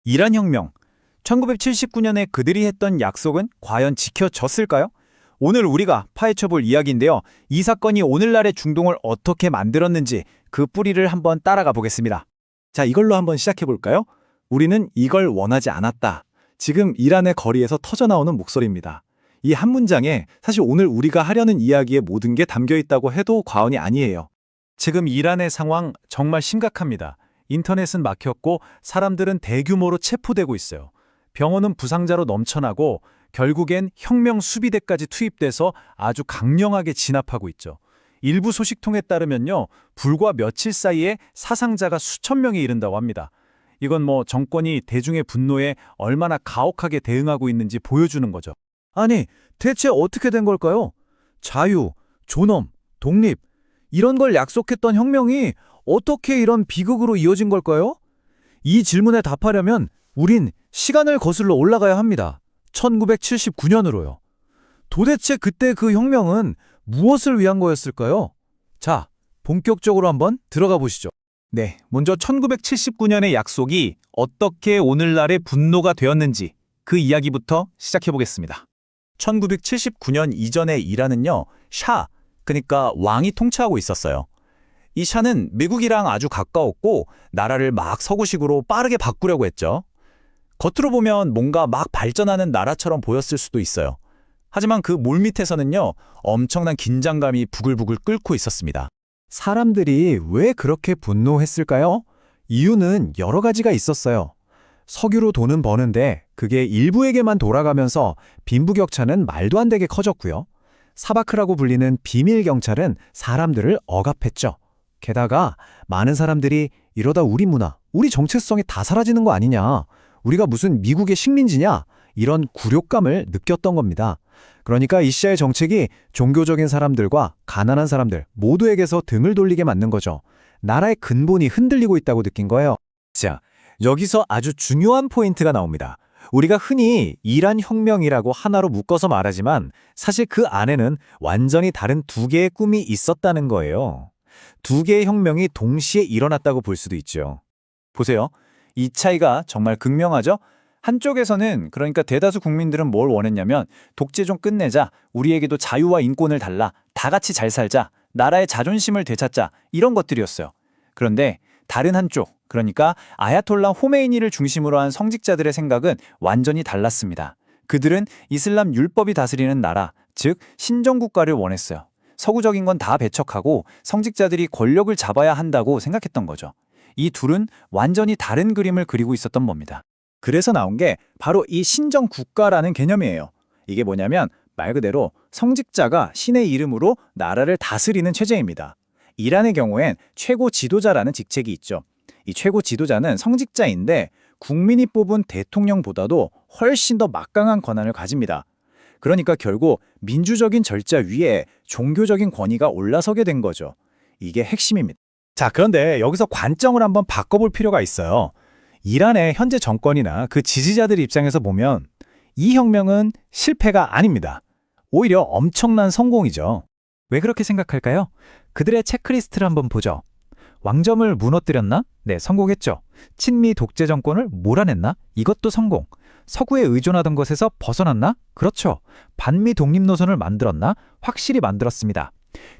이란 혁명. 1979년에 그들이 했던 약속은 과연 지켜졌을까요? 오늘 우리가 파헤쳐볼 이야기인데요. 이 사건이 오늘날의 중동을 어떻게 만들었는지 그 뿌리를 한번 따라가 보겠습니다. 자, 이걸로 한번 시작해 볼까요? 우리는 이걸 원하지 않았다. 지금 이란의 거리에서 터져나오는 목소리입니다. 이 한 문장에 사실 오늘 우리가 하려는 이야기의 모든 게 담겨 있다고 해도 과언이 아니에요. 지금 이란의 상황 정말 심각합니다. 인터넷은 막혔고 사람들은 대규모로 체포되고 있어요. 병원은 부상자로 넘쳐나고 결국엔 혁명 수비대까지 투입돼서 아주 강력하게 진압하고 있죠. 일부 소식통에 따르면요, 불과 며칠 사이에 사상자가 수천 명에 이른다고 합니다. 이건 정권이 대중의 분노에 얼마나 가혹하게 대응하고 있는지 보여주는 거죠. 아니, 대체 어떻게 된 걸까요? 자유, 존엄, 독립, 이런 걸 약속했던 혁명이 어떻게 이런 비극으로 이어진 걸까요? 이 질문에 답하려면 우린 시간을 거슬러 올라가야 합니다. 1979년으로요. 도대체 그때 그 혁명은 무엇을 위한 거였을까요? 자, 본격적으로 한번 들어가 보시죠. 네, 먼저 1979년의 약속이 어떻게 오늘날의 분노가 되었는지 그 이야기부터 시작해 보겠습니다. 1979년 이전의 이란은요, 샤, 그러니까 왕이 통치하고 있었어요. 이 샤는 미국이랑 아주 가까웠고 나라를 막 서구식으로 빠르게 바꾸려고 했죠. 겉으로 보면 뭔가 막 발전하는 나라처럼 보였을 수도 있어요. 하지만 그 물밑에서는요, 엄청난 긴장감이 부글부글 끓고 있었습니다. 사람들이 왜 그렇게 분노했을까요? 이유는 여러 가지가 있었어요. 석유로 돈은 버는데 그게 일부에게만 돌아가면서 빈부격차는 말도 안 되게 커졌고요. 사바크라고 불리는 비밀 경찰은 사람들을 억압했죠. 게다가 많은 사람들이 이러다 우리 문화, 우리 정체성이 다 사라지는 거 아니냐, 우리가 무슨 미국의 식민지냐, 이런 굴욕감을 느꼈던 겁니다. 그러니까 이 시아의 정책이 종교적인 사람들과 가난한 사람들 모두에게서 등을 돌리게 만든 거죠. 나라의 근본이 흔들리고 있다고 느낀 거예요. 자, 여기서 아주 중요한 포인트가 나옵니다. 우리가 흔히 이란 혁명이라고 하나로 묶어서 말하지만 사실 그 안에는 완전히 다른 두 개의 꿈이 있었다는 거예요. 두 개의 혁명이 동시에 일어났다고 볼 수도 있죠. 보세요. 이 차이가 정말 극명하죠? 한쪽에서는, 그러니까 대다수 국민들은 뭘 원했냐면 독재 좀 끝내자, 우리에게도 자유와 인권을 달라, 다 같이 잘 살자, 나라의 자존심을 되찾자, 이런 것들이었어요. 그런데 다른 한쪽, 그러니까 아야톨라 호메이니를 중심으로 한 성직자들의 생각은 완전히 달랐습니다. 그들은 이슬람 율법이 다스리는 나라, 즉 신정국가를 원했어요. 서구적인 건 다 배척하고 성직자들이 권력을 잡아야 한다고 생각했던 거죠. 이 둘은 완전히 다른 그림을 그리고 있었던 겁니다. 그래서 나온 게 바로 이 신정국가라는 개념이에요. 이게 뭐냐면 말 그대로 성직자가 신의 이름으로 나라를 다스리는 체제입니다. 이란의 경우엔 최고 지도자라는 직책이 있죠. 이 최고 지도자는 성직자인데 국민이 뽑은 대통령보다도 훨씬 더 막강한 권한을 가집니다. 그러니까 결국 민주적인 절차 위에 종교적인 권위가 올라서게 된 거죠. 이게 핵심입니다. 자, 그런데 여기서 관점을 한번 바꿔볼 필요가 있어요. 이란의 현재 정권이나 그 지지자들 입장에서 보면 이 혁명은 실패가 아닙니다. 오히려 엄청난 성공이죠. 왜 그렇게 생각할까요? 그들의 체크리스트를 한번 보죠. 왕점을 무너뜨렸나? 네, 성공했죠. 친미 독재 정권을 몰아냈나? 이것도 성공. 서구에 의존하던 것에서 벗어났나? 그렇죠. 반미 독립 노선을 만들었나? 확실히 만들었습니다.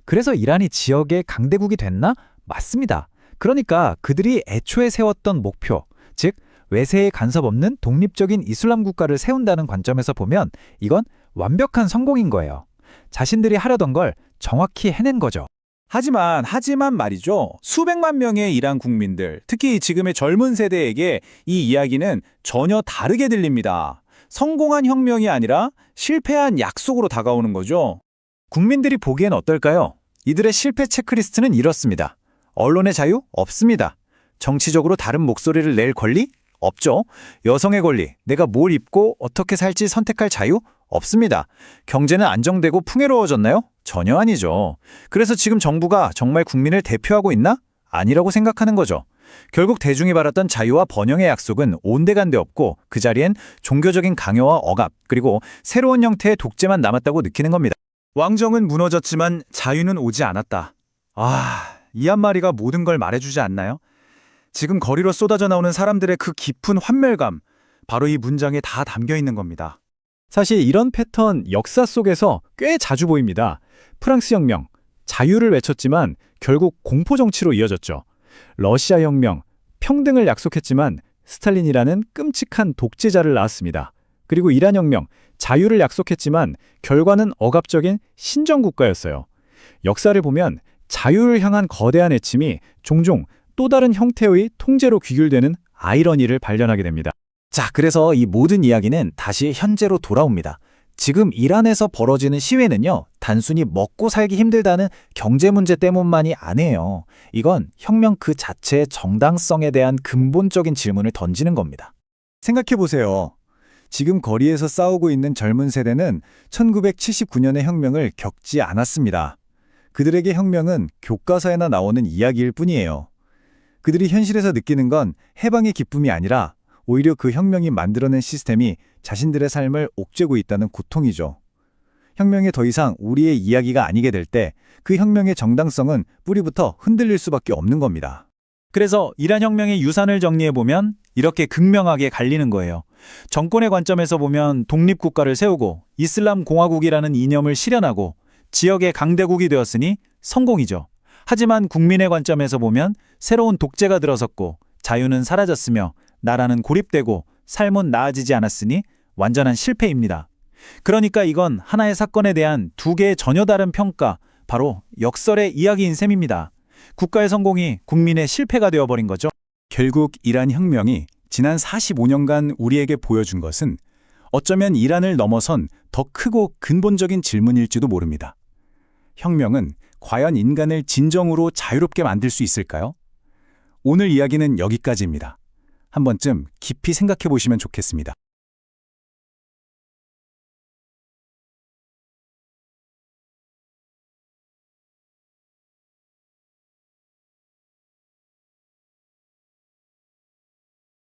그래서 이란이 지역의 강대국이 됐나? 맞습니다. 그러니까 그들이 애초에 세웠던 목표, 즉 외세에 간섭 없는 독립적인 이슬람 국가를 세운다는 관점에서 보면 이건 완벽한 성공인 거예요. 자신들이 하려던 걸 정확히 해낸 거죠. 하지만 말이죠. 수백만 명의 이란 국민들, 특히 지금의 젊은 세대에게 이 이야기는 전혀 다르게 들립니다. 성공한 혁명이 아니라 실패한 약속으로 다가오는 거죠. 국민들이 보기엔 어떨까요? 이들의 실패 체크리스트는 이렇습니다. 언론의 자유? 없습니다. 정치적으로 다른 목소리를 낼 권리? 없죠. 여성의 권리, 내가 뭘 입고 어떻게 살지 선택할 자유? 없습니다. 경제는 안정되고 풍요로워졌나요? 전혀 아니죠. 그래서 지금 정부가 정말 국민을 대표하고 있나? 아니라고 생각하는 거죠. 결국 대중이 바랐던 자유와 번영의 약속은 온데간데 없고 그 자리엔 종교적인 강요와 억압, 그리고 새로운 형태의 독재만 남았다고 느끼는 겁니다. 왕정은 무너졌지만 자유는 오지 않았다. 이 한마디가 모든 걸 말해주지 않나요? 지금 거리로 쏟아져 나오는 사람들의 그 깊은 환멸감, 바로 이 문장에 다 담겨 있는 겁니다. 사실 이런 패턴 역사 속에서 꽤 자주 보입니다. 프랑스 혁명, 자유를 외쳤지만 결국 공포 정치로 이어졌죠. 러시아 혁명, 평등을 약속했지만 스탈린이라는 끔찍한 독재자를 낳았습니다. 그리고 이란 혁명, 자유를 약속했지만 결과는 억압적인 신정국가였어요. 역사를 보면 자유를 향한 거대한 애침이 종종 또 다른 형태의 통제로 귀결되는 아이러니를 발견하게 됩니다. 자, 그래서 이 모든 이야기는 다시 현재로 돌아옵니다. 지금 이란에서 벌어지는 시위는요, 단순히 먹고 살기 힘들다는 경제 문제 때문만이 아니에요. 이건 혁명 그 자체의 정당성에 대한 근본적인 질문을 던지는 겁니다. 생각해보세요. 지금 거리에서 싸우고 있는 젊은 세대는 1979년의 혁명을 겪지 않았습니다. 그들에게 혁명은 교과서에나 나오는 이야기일 뿐이에요. 그들이 현실에서 느끼는 건 해방의 기쁨이 아니라 오히려 그 혁명이 만들어낸 시스템이 자신들의 삶을 옥죄고 있다는 고통이죠. 혁명이 더 이상 우리의 이야기가 아니게 될 때 그 혁명의 정당성은 뿌리부터 흔들릴 수밖에 없는 겁니다. 그래서 이란 혁명의 유산을 정리해보면 이렇게 극명하게 갈리는 거예요. 정권의 관점에서 보면 독립국가를 세우고 이슬람 공화국이라는 이념을 실현하고 지역의 강대국이 되었으니 성공이죠. 하지만 국민의 관점에서 보면 새로운 독재가 들어섰고 자유는 사라졌으며 나라는 고립되고 삶은 나아지지 않았으니 완전한 실패입니다. 그러니까 이건 하나의 사건에 대한 두 개의 전혀 다른 평가, 바로 역설의 이야기인 셈입니다. 국가의 성공이 국민의 실패가 되어버린 거죠. 결국 이란 혁명이 지난 45년간 우리에게 보여준 것은 어쩌면 이란을 넘어선 더 크고 근본적인 질문일지도 모릅니다. 혁명은 과연 인간을 진정으로 자유롭게 만들 수 있을까요? 오늘 이야기는 여기까지입니다. 한 번쯤 깊이 생각해 보시면 좋겠습니다.